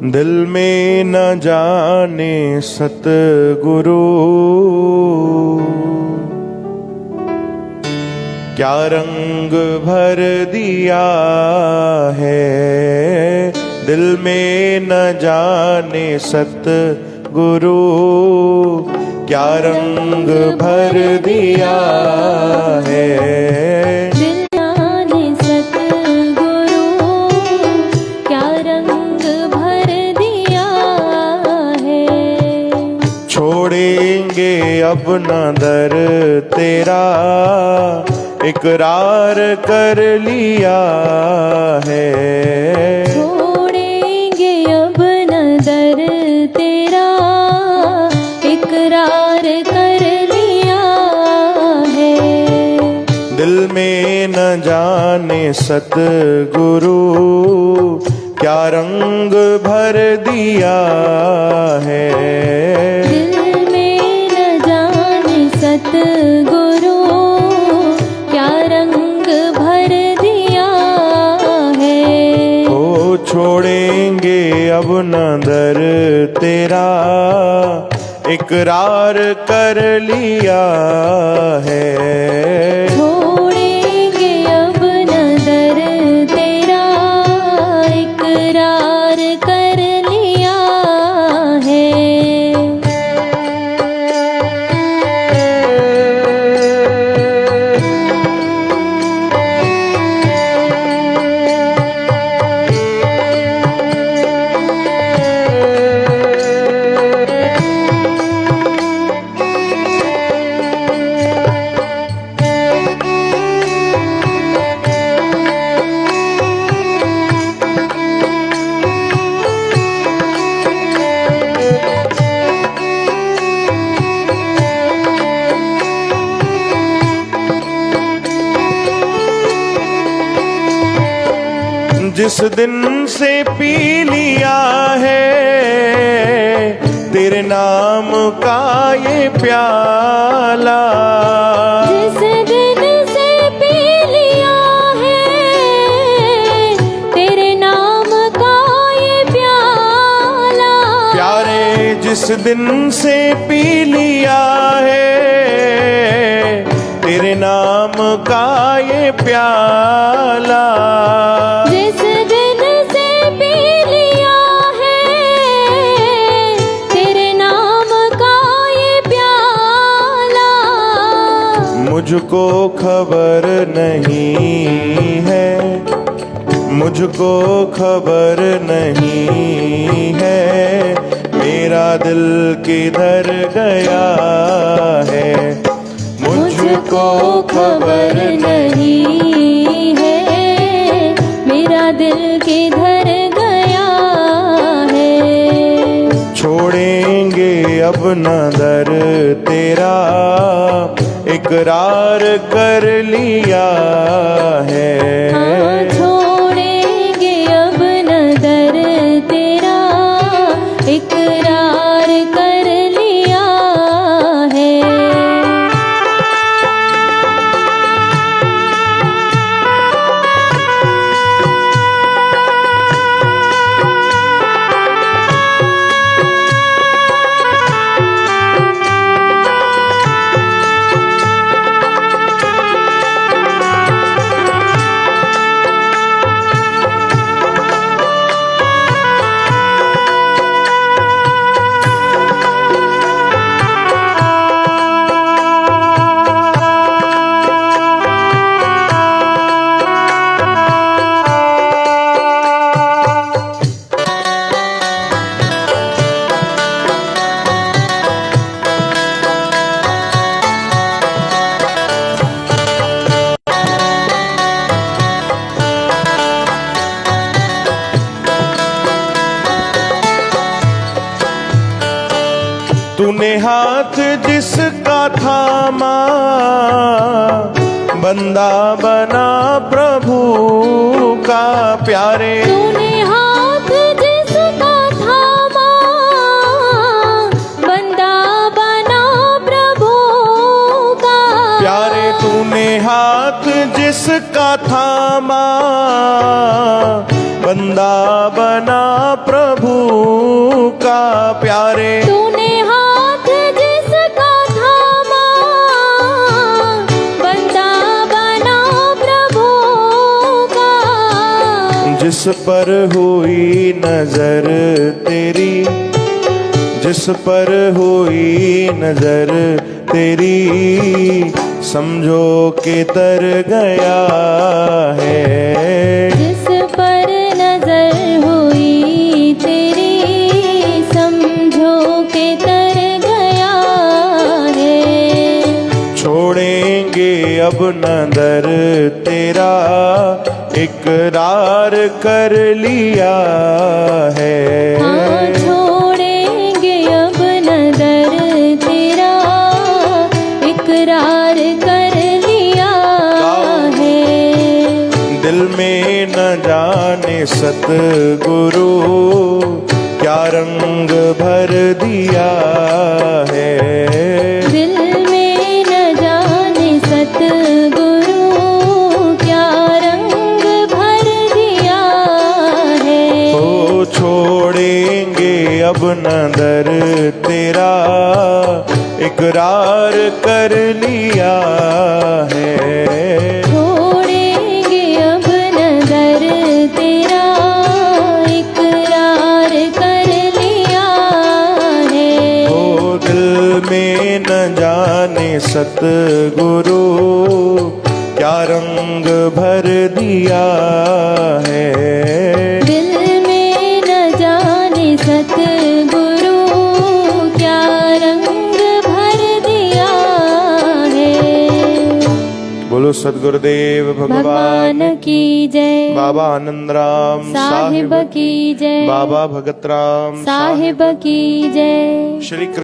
दिल में न जाने सतगुरु क्या रंग भर दिया है। दिल में न जाने सतगुरु क्या रंग भर दिया है। छोड़ेंगे अब न दर तेरा इकरार कर लिया है। छोड़ेंगे अब न दर तेरा इकरार कर लिया है। दिल में न जाने सतगुरु क्या रंग भर दिया है। सतगुरु क्या रंग भर दिया है। ओ छोड़ेंगे अब न दर तेरा इकरार कर लिया है। छोड़ेंगे अब न दर तेरा इकरार कर लिया है। जिस दिन से पी लिया है तेरे नाम का ये प्याला। जिस दिन से पी लिया है तेरे नाम का ये प्याला। प्यारे जिस दिन से पी लिया है तेरे नाम का ये प्याला। मुझको खबर नहीं है, मुझको खबर नहीं है मेरा दिल किधर गया है। मुझको खबर नहीं है मेरा दिल किधर गया है। छोड़ेंगे अब न दर तेरा इकरार कर लिया है। छोड़ेंगे अब न दर तेरा इकरार कर लिया है। तूने हाथ जिसका थामा बंदा बना प्रभु का प्यारे। तूने हाथ जिसका थामा बंदा बना प्रभु का प्यारे। तूने हाथ जिसका जिसका थामा बंदा बना प्रभु का प्यारे। तूने हाथ जिसका थामा बंदा बना प्रभु का। जिस पर हुई नजर तेरी, जिस पर हुई नजर तेरी, समझो के तर गया है। जिस पर नजर हुई तेरी, समझो के तर गया है। छोड़ेंगे अब नदर तेरा, इकरार कर लिया है। हाँ, छोड़ेंगे अब नजर तेरा, इकरार कर लिया है। दिल में न जाने सतगुरु क्या रंग भर दिया है। दिल में न जाने सतगुरु क्या रंग भर दिया है। तो छोड़ेंगे अब नदर तेरा, इकरार कर लिया है। छोड़ेंगे अब नजर तेरा, इकरार कर लिया है। ओ दिल में न जाने सतगुरु क्या रंग भर दिया है। दिल में न जाने सतगुरु क्या रंग भर दिया है। बोलो सदगुरुदेव भगवान भगवान की जय। बाबा आनंदराम साहिब की जय। बाबा भगत राम साहिब की जय। श्री